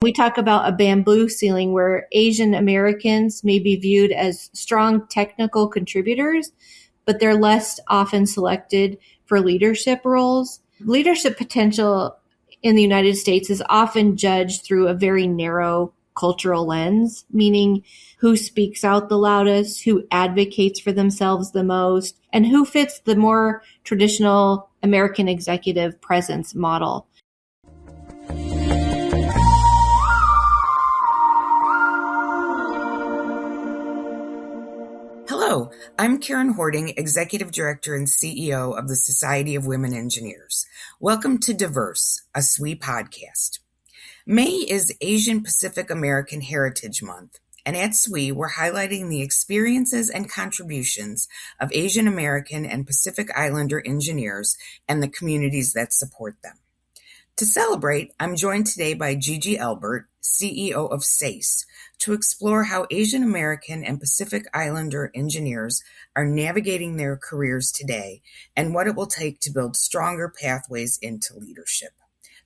We talk about a bamboo ceiling where Asian Americans may be viewed as strong technical contributors, but they're less often selected for leadership roles. Leadership potential in the United States is often judged through a very narrow cultural lens, meaning who speaks out the loudest, who advocates for themselves the most, and who fits the more traditional American executive presence model. Hello, I'm Karen Horting, Executive Director and CEO of the Society of Women Engineers. Welcome to Diverse, a SWE podcast. May is Asian Pacific American Heritage Month, and at SWE, we're highlighting the experiences and contributions of Asian American and Pacific Islander engineers and the communities that support them. To celebrate, I'm joined today by Gigi Elbert, CEO of SASE, to explore how Asian American and Pacific Islander engineers are navigating their careers today and what it will take to build stronger pathways into leadership.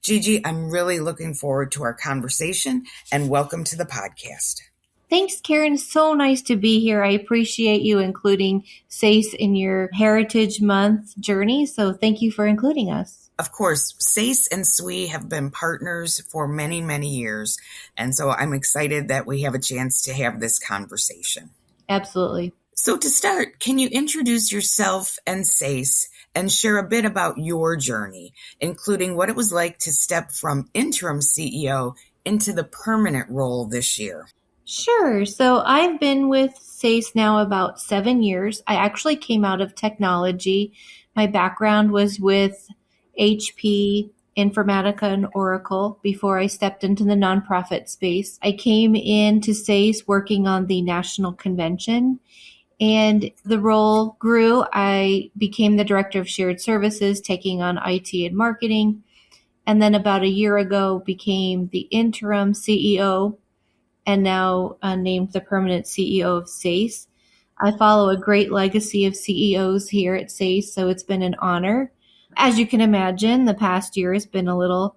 Gigi, I'm really looking forward to our conversation and welcome to the podcast. Thanks, Karen. So nice to be here. I appreciate you including SASE in your Heritage Month journey. So thank you for including us. Of course, SASE and SWE have been partners for many, many years. And so I'm excited that we have a chance to have this conversation. Absolutely. So to start, can you introduce yourself and SASE and share a bit about your journey, including what it was like to step from interim CEO into the permanent role this year? Sure. So I've been with SASE now about 7 years. I actually came out of technology. My background was with HP, Informatica, and Oracle before I stepped into the nonprofit space. I came into SASE working on the national convention, and the role grew. I became the director of shared services, taking on IT and marketing, and then about a year ago became the interim CEO and now named the permanent CEO of SASE. I follow a great legacy of CEOs here at SASE, so it's been an honor. As you can imagine, the past year has been a little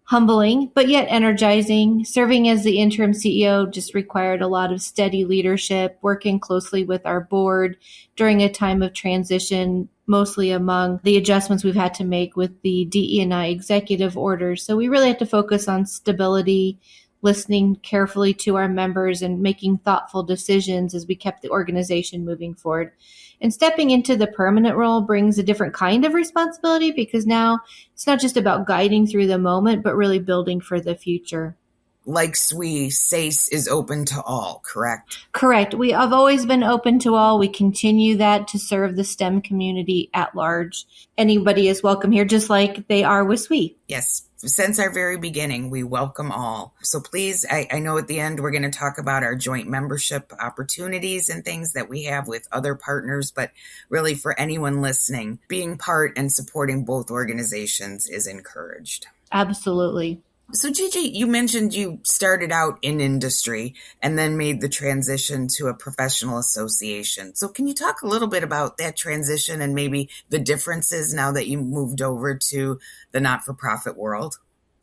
humbling, but yet energizing. Serving as the interim CEO just required a lot of steady leadership, working closely with our board during a time of transition, mostly among the adjustments we've had to make with the DE&I executive orders. So we really had to focus on stability, listening carefully to our members, and making thoughtful decisions as we kept the organization moving forward. And stepping into the permanent role brings a different kind of responsibility because now it's not just about guiding through the moment, but really building for the future. Like SWE, SASE is open to all, correct? Correct. We have always been open to all. We continue that to serve the STEM community at large. Anybody is welcome here, just like they are with SWE. Yes. Since our very beginning, we welcome all. So please, I know at the end we're going to talk about our joint membership opportunities and things that we have with other partners, but really for anyone listening, being part and supporting both organizations is encouraged. Absolutely. So Gigi, you mentioned you started out in industry and then made the transition to a professional association. So can you talk a little bit about that transition and maybe the differences now that you moved over to the not-for-profit world?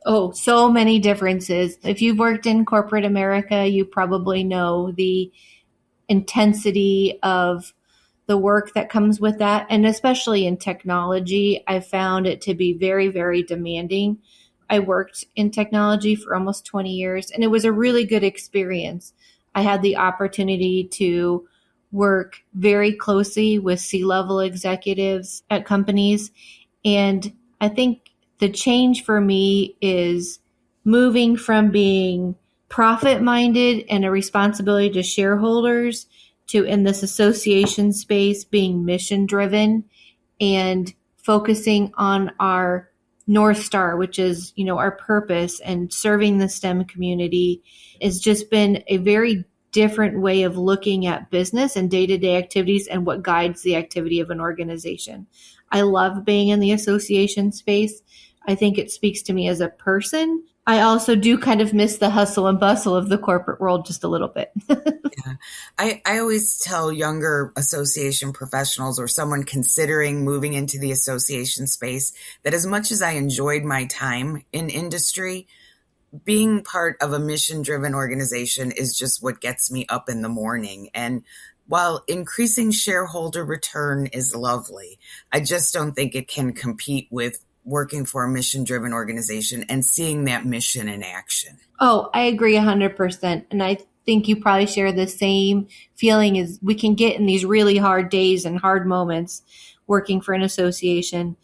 Oh, so many differences. If you've worked in corporate America, you probably know the intensity of the work that comes with that. And especially in technology, I found it to be very, very demanding. I worked in technology for almost 20 years, and it was a really good experience. I had the opportunity to work very closely with C-level executives at companies, and I think the change for me is moving from being profit-minded and a responsibility to shareholders to, in this association space, being mission-driven and focusing on our North Star, which is, our purpose, and serving the STEM community has just been a very different way of looking at business and day-to-day activities and what guides the activity of an organization. I love being in the association space. I think it speaks to me as a person. I also do kind of miss the hustle and bustle of the corporate world just a little bit. Yeah. I always tell younger association professionals or someone considering moving into the association space that as much as I enjoyed my time in industry, being part of a mission-driven organization is just what gets me up in the morning. And while increasing shareholder return is lovely, I just don't think it can compete with working for a mission-driven organization and seeing that mission in action. Oh, I agree 100%. And I think you probably share the same feeling as we can get in these really hard days and hard moments working for an association.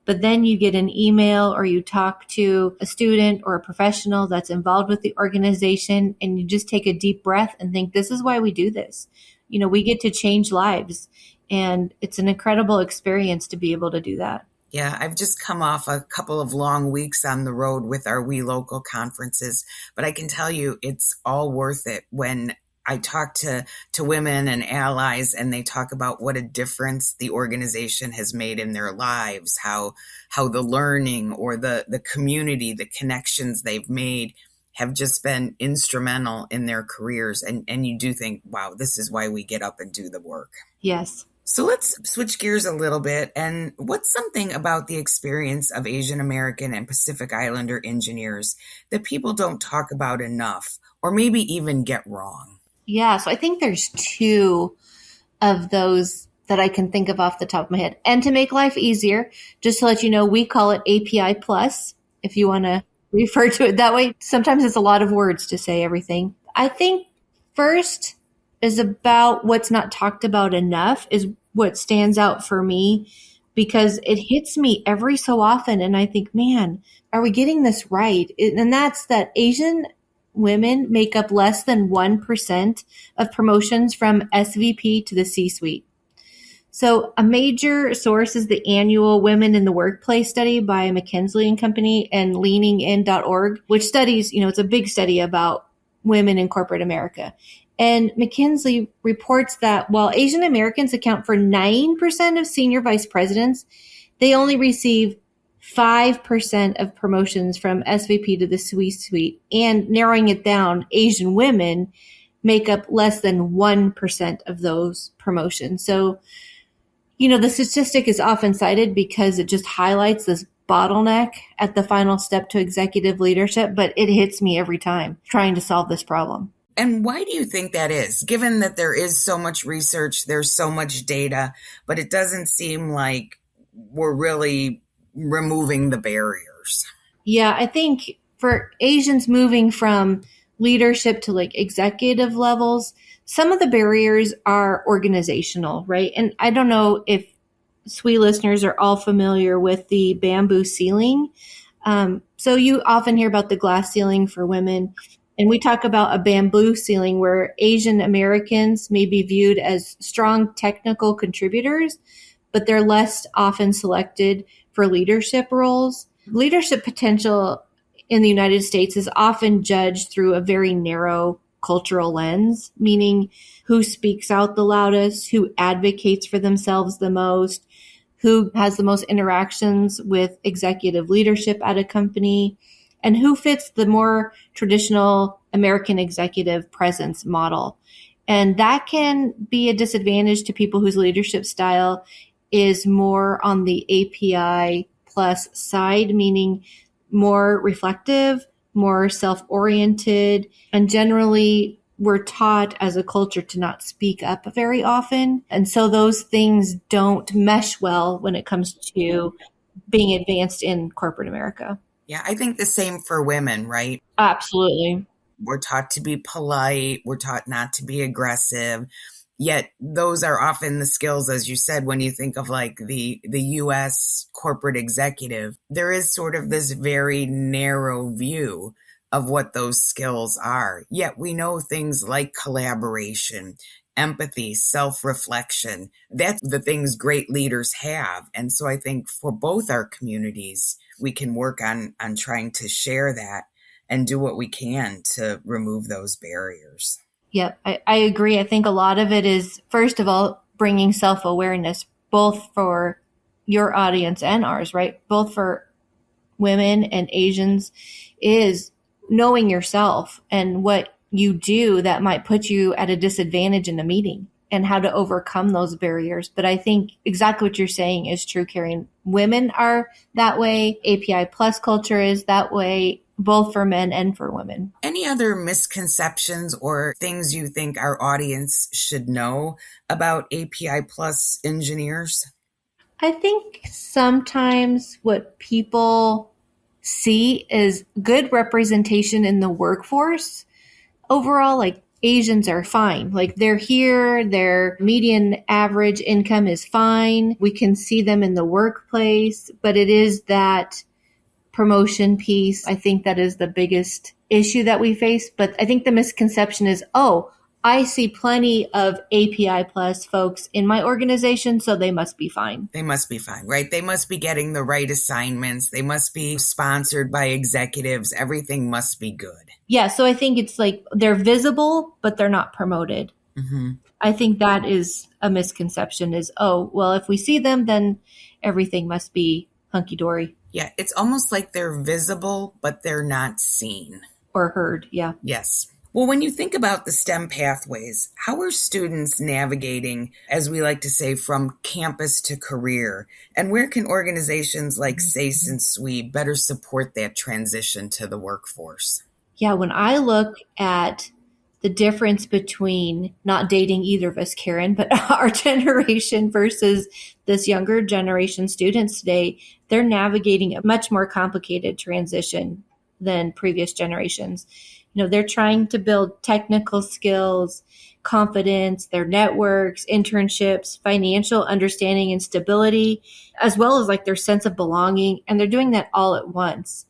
But then you get an email or you talk to a student or a professional that's involved with the organization, and you just take a deep breath and think, this is why we do this. You know, we get to change lives, and it's an incredible experience to be able to do that. Yeah, I've just come off a couple of long weeks on the road with our We Local conferences, but I can tell you it's all worth it when I talk to women and allies and they talk about what a difference the organization has made in their lives, how the learning or the community, the connections they've made have just been instrumental in their careers. And you do think, wow, this is why we get up and do the work. Yes. So let's switch gears a little bit. And what's something about the experience of Asian American and Pacific Islander engineers that people don't talk about enough or maybe even get wrong? Yeah, so I think there's two of those that I can think of off the top of my head. And to make life easier, just to let you know, we call it API Plus, if you want to refer to it that way. Sometimes it's a lot of words to say everything. I think first is about what's not talked about enough is what stands out for me, because it hits me every so often. And I think, man, are we getting this right? And that's that Asian women make up less than 1% of promotions from SVP to the C-suite. So a major source is the annual Women in the Workplace study by McKinsey Company and leaningin.org, which studies, it's a big study about women in corporate America. And McKinsey reports that while Asian Americans account for 9% of senior vice presidents, they only receive 5% of promotions from SVP to the C-suite. And narrowing it down, Asian women make up less than 1% of those promotions. So, the statistic is often cited because it just highlights this bottleneck at the final step to executive leadership, but it hits me every time trying to solve this problem. And why do you think that is? Given that there is so much research, there's so much data, but it doesn't seem like we're really removing the barriers. Yeah, I think for Asians moving from leadership to executive levels, some of the barriers are organizational, right? And I don't know if SWE listeners are all familiar with the bamboo ceiling. So you often hear about the glass ceiling for women. And we talk about a bamboo ceiling where Asian Americans may be viewed as strong technical contributors, but they're less often selected for leadership roles. Leadership potential in the United States is often judged through a very narrow cultural lens, meaning who speaks out the loudest, who advocates for themselves the most, who has the most interactions with executive leadership at a company, and who fits the more traditional American executive presence model. And that can be a disadvantage to people whose leadership style is more on the API plus side, meaning more reflective, more self-oriented, and generally we're taught as a culture to not speak up very often. And so those things don't mesh well when it comes to being advanced in corporate America. Yeah, I think the same for women, right? Absolutely. We're taught to be polite. We're taught not to be aggressive. Yet those are often the skills, as you said, when you think of the U.S. corporate executive, there is sort of this very narrow view of what those skills are. Yet we know things like collaboration, empathy, self-reflection. That's the things great leaders have. And so I think for both our communities, we can work on trying to share that and do what we can to remove those barriers. Yep, I agree. I think a lot of it is, first of all, bringing self-awareness, both for your audience and ours, right? Both for women and Asians, is knowing yourself and what you do that might put you at a disadvantage in a meeting and how to overcome those barriers. But I think exactly what you're saying is true, Karen. Women are that way. API plus culture is that way. both for men and for women. Any other misconceptions or things you think our audience should know about API Plus engineers? I think sometimes what people see is good representation in the workforce. Overall, like Asians are fine. Like they're here, their median average income is fine. We can see them in the workplace, but it is that promotion piece. I think that is the biggest issue that we face. But I think the misconception is, oh, I see plenty of API Plus folks in my organization, so they must be fine. They must be fine, right? They must be getting the right assignments. They must be sponsored by executives. Everything must be good. Yeah, so I think it's like they're visible, but they're not promoted. Mm-hmm. I think that is a misconception is, oh, well, if we see them, then everything must be hunky-dory. Yeah, it's almost like they're visible, but they're not seen. Or heard, yeah. Yes. Well, when you think about the STEM pathways, how are students navigating, as we like to say, from campus to career? And where can organizations like SASE and SWE better support that transition to the workforce? Yeah, when I look at the difference between not dating either of us, Karen, but our generation versus this younger generation students today, they're navigating a much more complicated transition than previous generations. You know, they're trying to build technical skills, confidence, their networks, internships, financial understanding and stability, as well as like their sense of belonging. And they're doing that all at once.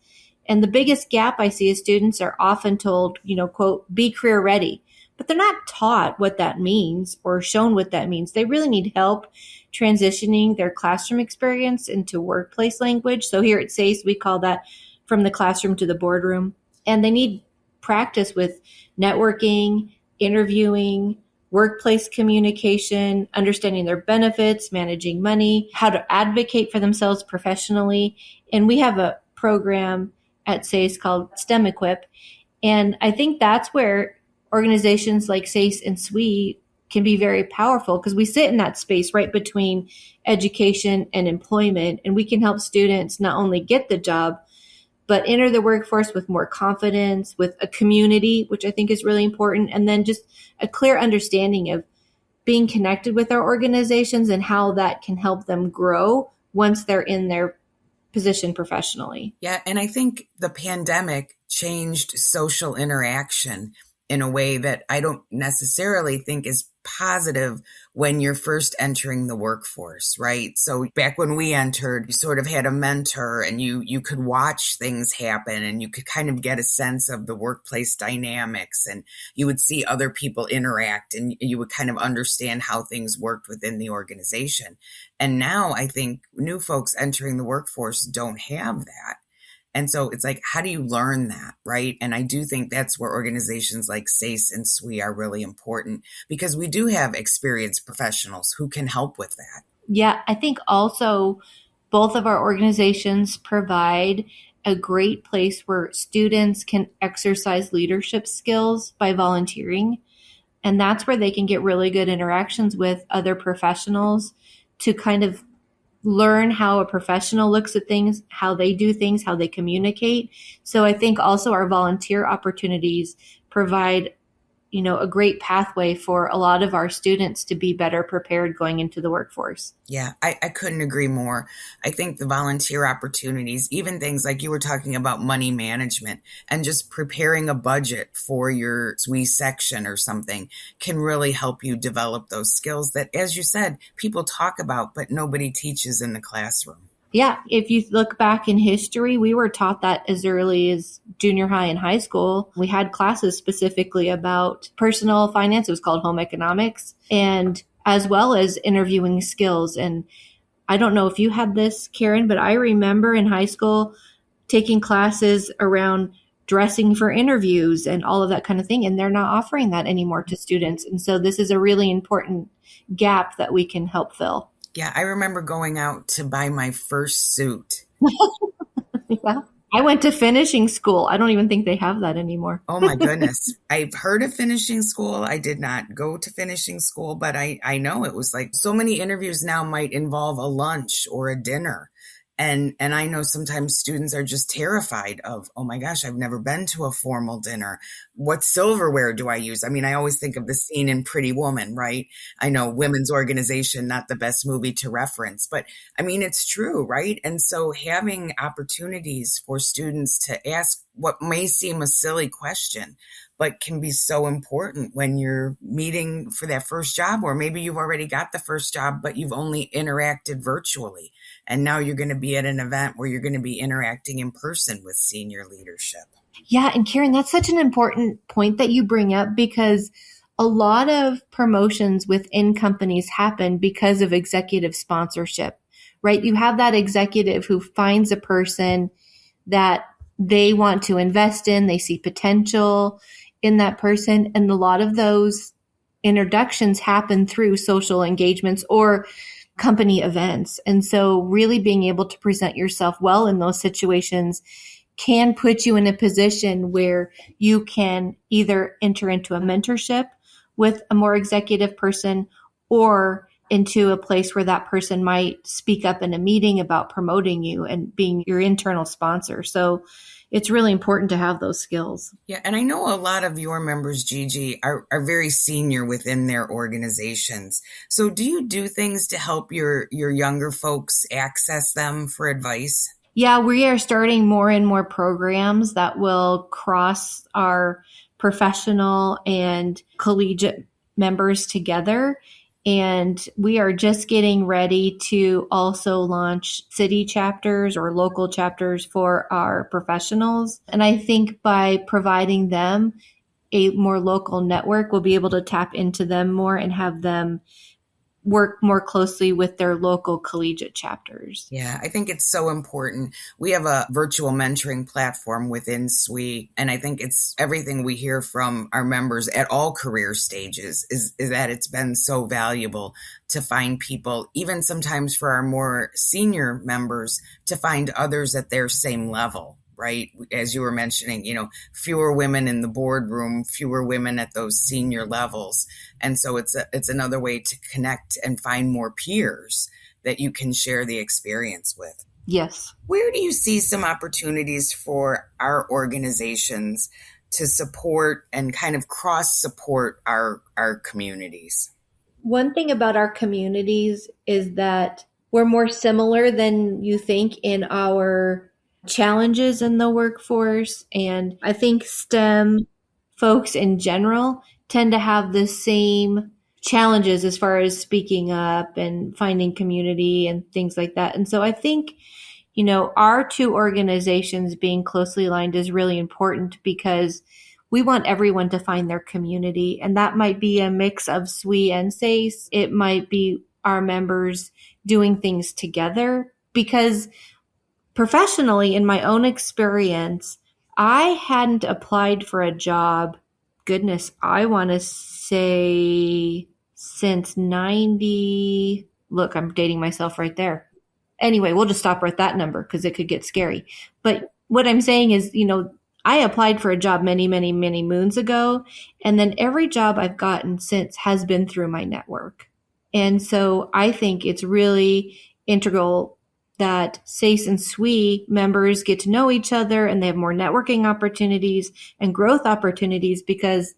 And the biggest gap I see is students are often told, you know, quote, be career ready, but they're not taught what that means or shown what that means. They really need help transitioning their classroom experience into workplace language. So here at SACE, we call that from the classroom to the boardroom. And they need practice with networking, interviewing, workplace communication, understanding their benefits, managing money, how to advocate for themselves professionally. And we have a program at SACE called STEM Equip. And I think that's where organizations like SACE and SWE can be very powerful because we sit in that space right between education and employment. And we can help students not only get the job, but enter the workforce with more confidence, with a community, which I think is really important. And then just a clear understanding of being connected with our organizations and how that can help them grow once they're in their position professionally. Yeah, and I think the pandemic changed social interaction in a way that I don't necessarily think is positive when you're first entering the workforce, right? So back when we entered, you sort of had a mentor and you could watch things happen and you could kind of get a sense of the workplace dynamics and you would see other people interact and you would kind of understand how things worked within the organization. And now I think new folks entering the workforce don't have that. And so it's like, how do you learn that, right? And I do think that's where organizations like SACE and SWE are really important because we do have experienced professionals who can help with that. Yeah, I think also both of our organizations provide a great place where students can exercise leadership skills by volunteering. And that's where they can get really good interactions with other professionals to kind of learn how a professional looks at things, how they do things, how they communicate. So I think also our volunteer opportunities provide, you know, a great pathway for a lot of our students to be better prepared going into the workforce. Yeah, I couldn't agree more. I think the volunteer opportunities, even things like you were talking about money management and just preparing a budget for your SWE section or something can really help you develop those skills that, as you said, people talk about, but nobody teaches in the classroom. Yeah, if you look back in history, we were taught that as early as junior high and high school. We had classes specifically about personal finance. It was called home economics, and as well as interviewing skills. And I don't know if you had this, Karen, but I remember in high school taking classes around dressing for interviews and all of that kind of thing. And they're not offering that anymore to students. And so this is a really important gap that we can help fill. Yeah, I remember going out to buy my first suit. Yeah. I went to finishing school. I don't even think they have that anymore. Oh my goodness. I've heard of finishing school. I did not go to finishing school, but I know it was like so many interviews now might involve a lunch or a dinner. And I know sometimes students are just terrified of, oh my gosh, I've never been to a formal dinner. What silverware do I use? I mean, I always think of the scene in Pretty Woman, right? I know women's organization, not the best movie to reference, but I mean, it's true, right? And so having opportunities for students to ask what may seem a silly question, but can be so important when you're meeting for that first job, or maybe you've already got the first job, but you've only interacted virtually. And now you're going to be at an event where you're going to be interacting in person with senior leadership. Yeah. And Karen, that's such an important point that you bring up, because a lot of promotions within companies happen because of executive sponsorship, right? You have that executive who finds a person that they want to invest in, they see potential in that person. And a lot of those introductions happen through social engagements or company events. And so really being able to present yourself well in those situations can put you in a position where you can either enter into a mentorship with a more executive person, or into a place where that person might speak up in a meeting about promoting you and being your internal sponsor. So it's really important to have those skills. Yeah, and I know a lot of your members, Gigi, are very senior within their organizations. So do you do things to help your younger folks access them for advice? Yeah, we are starting more and more programs that will cross our professional and collegiate members together. And we are just getting ready to also launch city chapters or local chapters for our professionals. And I think by providing them a more local network, we'll be able to tap into them more and have them work more closely with their local collegiate chapters. Yeah, I think it's so important. We have a virtual mentoring platform within SWE, and I think it's everything we hear from our members at all career stages is that it's been so valuable to find people, even sometimes for our more senior members, to find others at their same level. Right. As you were mentioning, fewer women in the boardroom, fewer women at those senior levels. And so it's another way to connect and find more peers that you can share the experience with. Yes. Where do you see some opportunities for our organizations to support and kind of cross support our communities? One thing about our communities is that we're more similar than you think in our challenges in the workforce. And I think STEM folks in general tend to have the same challenges as far as speaking up and finding community and things like that. And so I think, our two organizations being closely aligned is really important, because we want everyone to find their community. And that might be a mix of SWE and SASE. It might be our members doing things together, because professionally, in my own experience, I hadn't applied for a job, goodness, I want to say since 90. Look, I'm dating myself right there. Anyway, we'll just stop at that number because it could get scary. But what I'm saying is, I applied for a job many, many, many moons ago. And then every job I've gotten since has been through my network. And so I think it's really integral that SASE and SWE members get to know each other and they have more networking opportunities and growth opportunities, because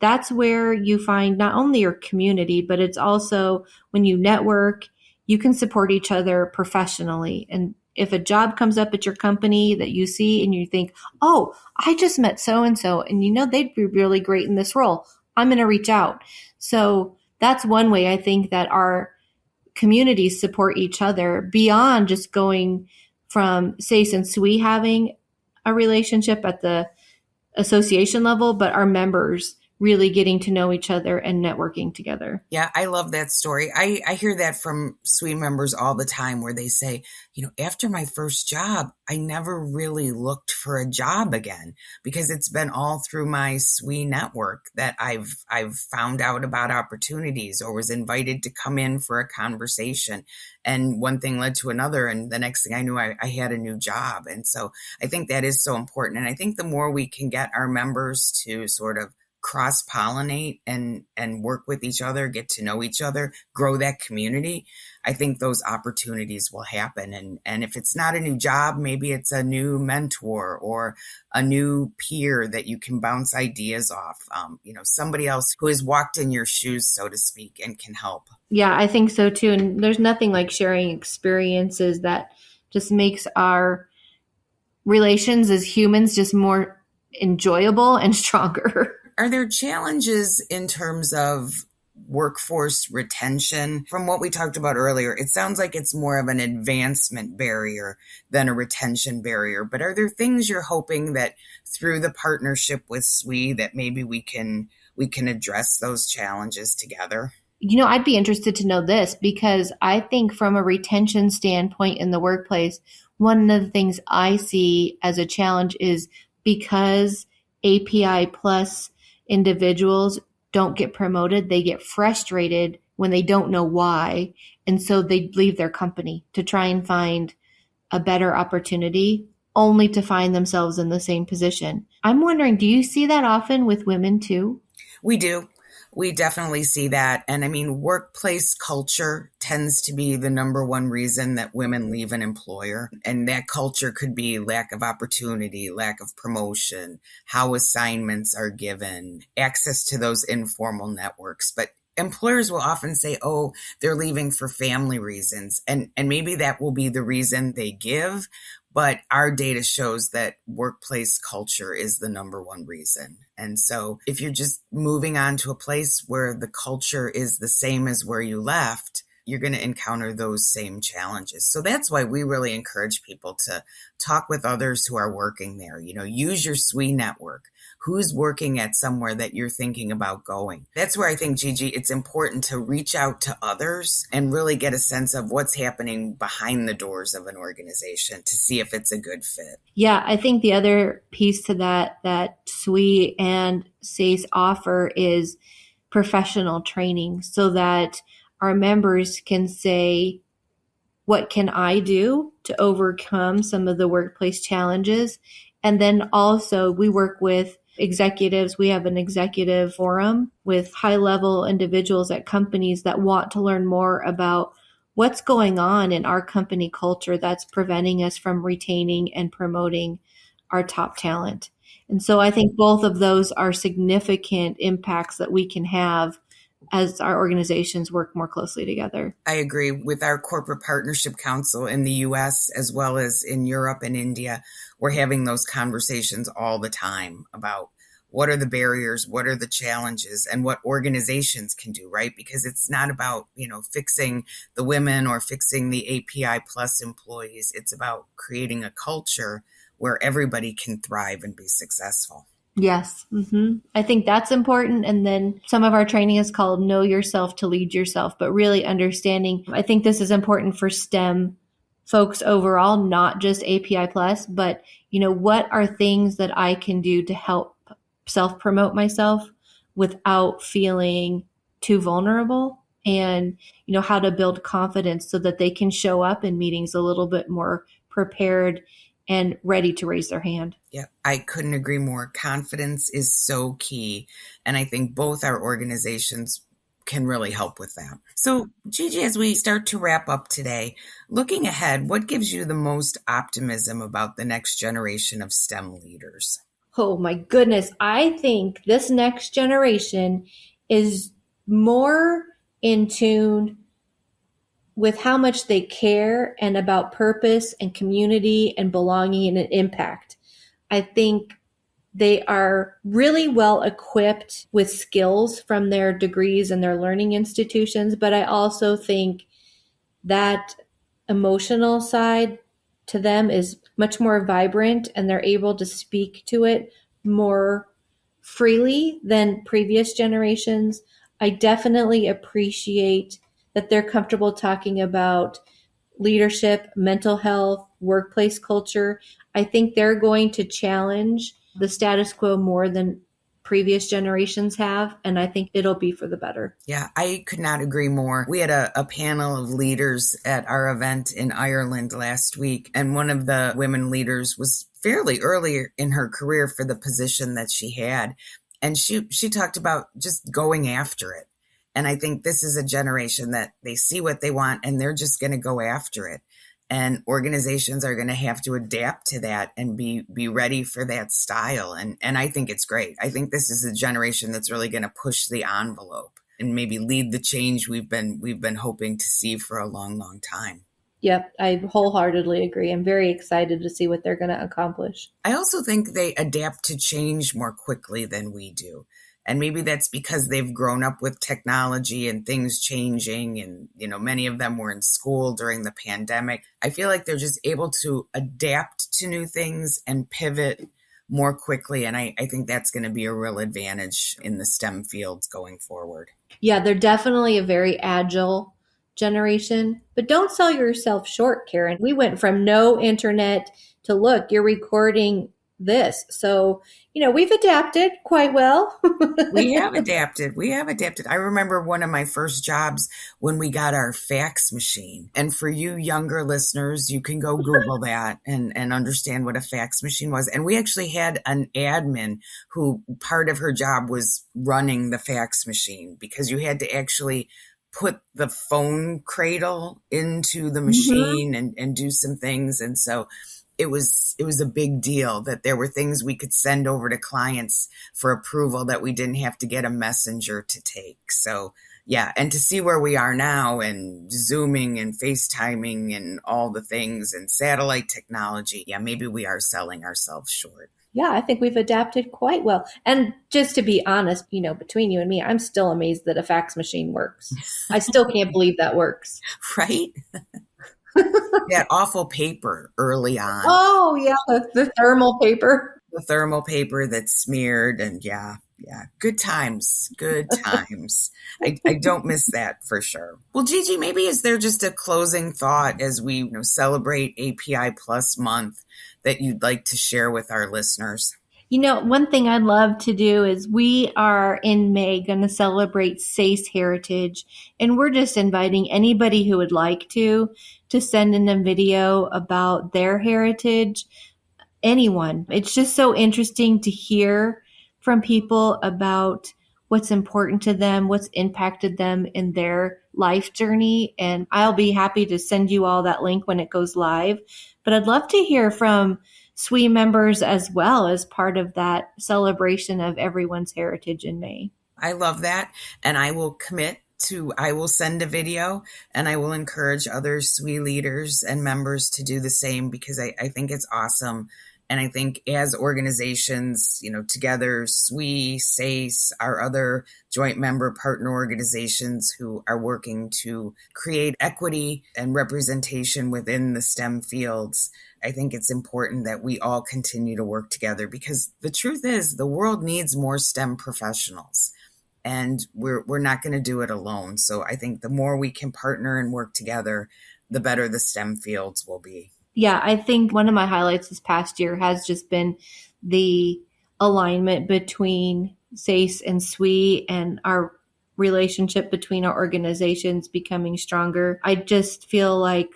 that's where you find not only your community, but it's also when you network, you can support each other professionally. And if a job comes up at your company that you see and you think, oh, I just met so-and-so and they'd be really great in this role, I'm going to reach out. So that's one way I think that our communities support each other beyond just going from SASE and SWE having a relationship at the association level, but our members really getting to know each other and networking together. Yeah, I love that story. I hear that from SWE members all the time, where they say, after my first job, I never really looked for a job again, because it's been all through my SWE network that I've found out about opportunities or was invited to come in for a conversation. And one thing led to another. And the next thing I knew, I had a new job. And so I think that is so important. And I think the more we can get our members to sort of cross-pollinate and work with each other, get to know each other, grow that community, I think those opportunities will happen. And if it's not a new job, maybe it's a new mentor or a new peer that you can bounce ideas off, somebody else who has walked in your shoes, so to speak, and can help. Yeah, I think so too. And there's nothing like sharing experiences that just makes our relations as humans just more enjoyable and stronger. Are there challenges in terms of workforce retention? From what we talked about earlier, it sounds like it's more of an advancement barrier than a retention barrier. But are there things you're hoping that through the partnership with SWE that maybe we can address those challenges together? I'd be interested to know this, because I think from a retention standpoint in the workplace, one of the things I see as a challenge is because API plus individuals don't get promoted, they get frustrated when they don't know why. And so they leave their company to try and find a better opportunity, only to find themselves in the same position. I'm wondering, do you see that often with women too? We do. We definitely see that. And I mean, workplace culture tends to be the number one reason that women leave an employer. And that culture could be lack of opportunity, lack of promotion, how assignments are given, access to those informal networks. But employers will often say, oh, they're leaving for family reasons. And maybe that will be the reason they give. But our data shows that workplace culture is the number one reason. And so if you're just moving on to a place where the culture is the same as where you left, you're going to encounter those same challenges. So that's why we really encourage people to talk with others who are working there. Use your SWE network. Who's working at somewhere that you're thinking about going? That's where I think, Gigi, it's important to reach out to others and really get a sense of what's happening behind the doors of an organization to see if it's a good fit. Yeah, I think the other piece to that SWE and SASE offer is professional training, so that our members can say, what can I do to overcome some of the workplace challenges? And then also we work with executives. We have an executive forum with high-level individuals at companies that want to learn more about what's going on in our company culture that's preventing us from retaining and promoting our top talent. And so I think both of those are significant impacts that we can have as our organizations work more closely together. I agree. With our Corporate Partnership Council in the US, as well as in Europe and India, we're having those conversations all the time about what are the barriers, what are the challenges, and what organizations can do, right? Because it's not about, fixing the women or fixing the API plus employees. It's about creating a culture where everybody can thrive and be successful. Yes. Mm-hmm. I think that's important. And then some of our training is called Know Yourself to Lead Yourself, but really understanding, I think this is important for STEM folks overall, not just API plus, but, what are things that I can do to help self-promote myself without feeling too vulnerable, and, how to build confidence so that they can show up in meetings a little bit more prepared and ready to raise their hand. Yeah, I couldn't agree more. Confidence is so key. And I think both our organizations can really help with that. So, Gigi, as we start to wrap up today, looking ahead, what gives you the most optimism about the next generation of STEM leaders? Oh my goodness. I think this next generation is more in tune with how much they care and about purpose and community and belonging and an impact. I think they are really well equipped with skills from their degrees and their learning institutions, but I also think that emotional side to them is much more vibrant, and they're able to speak to it more freely than previous generations. I definitely appreciate that they're comfortable talking about leadership, mental health, workplace culture. I think they're going to challenge the status quo more than previous generations have, and I think it'll be for the better. Yeah, I could not agree more. We had a panel of leaders at our event in Ireland last week, and one of the women leaders was fairly early in her career for the position that she had. And she talked about just going after it. And I think this is a generation that they see what they want and they're just going to go after it. And organizations are going to have to adapt to that and be ready for that style. And I think it's great. I think this is a generation that's really going to push the envelope and maybe lead the change we've been hoping to see for a long, long time. Yep, I wholeheartedly agree. I'm very excited to see what they're going to accomplish. I also think they adapt to change more quickly than we do. And maybe that's because they've grown up with technology and things changing. And, many of them were in school during the pandemic. I feel like they're just able to adapt to new things and pivot more quickly. And I think that's going to be a real advantage in the STEM fields going forward. Yeah, they're definitely a very agile generation, but don't sell yourself short, Karen. We went from no internet to look, you're recording this. So, we've adapted quite well. We have adapted. I remember one of my first jobs when we got our fax machine. And for you younger listeners, you can go Google that and understand what a fax machine was. And we actually had an admin who part of her job was running the fax machine because you had to actually put the phone cradle into the machine and do some things. And so it was a big deal that there were things we could send over to clients for approval that we didn't have to get a messenger to take. So yeah, and to see where we are now and Zooming and FaceTiming and all the things and satellite technology, yeah, maybe we are selling ourselves short. Yeah, I think we've adapted quite well. And just to be honest, between you and me, I'm still amazed that a fax machine works. I still can't believe that works. Right? That awful paper early on. Oh, yeah, the thermal paper. The thermal paper that's smeared and yeah. Good times. I don't miss that for sure. Well, Gigi, maybe is there just a closing thought as we celebrate API Plus month that you'd like to share with our listeners? One thing I'd love to do is we are in May going to celebrate SASE Heritage, and we're just inviting anybody who would like to send in a video about their heritage. Anyone. It's just so interesting to hear from people about what's important to them, what's impacted them in their life journey. And I'll be happy to send you all that link when it goes live. But I'd love to hear from SWE members as well as part of that celebration of everyone's heritage in May. I love that. And I will I will send a video and I will encourage other SWE leaders and members to do the same because I think it's awesome. And I think as organizations, together, SWE, SASE, our other joint member partner organizations who are working to create equity and representation within the STEM fields, I think it's important that we all continue to work together because the truth is the world needs more STEM professionals. And we're not going to do it alone. So I think the more we can partner and work together, the better the STEM fields will be. Yeah, I think one of my highlights this past year has just been the alignment between SASE and SWE and our relationship between our organizations becoming stronger. I just feel like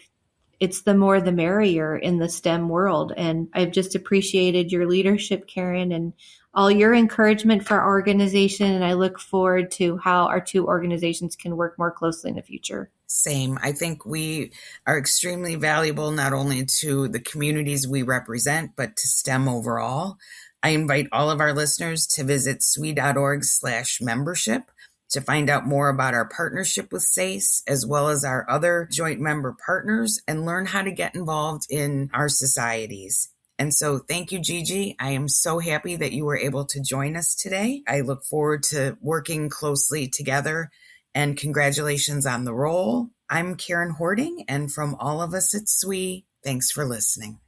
it's the more the merrier in the STEM world. And I've just appreciated your leadership, Karen, and all your encouragement for our organization. And I look forward to how our two organizations can work more closely in the future. Same. I think we are extremely valuable, not only to the communities we represent, but to STEM overall. I invite all of our listeners to visit SWE.org/membership to find out more about our partnership with SASE, as well as our other joint member partners, and learn how to get involved in our societies. And so thank you, Gigi. I am so happy that you were able to join us today. I look forward to working closely together, and congratulations on the role. I'm Karen Horting, and from all of us at SWE, thanks for listening.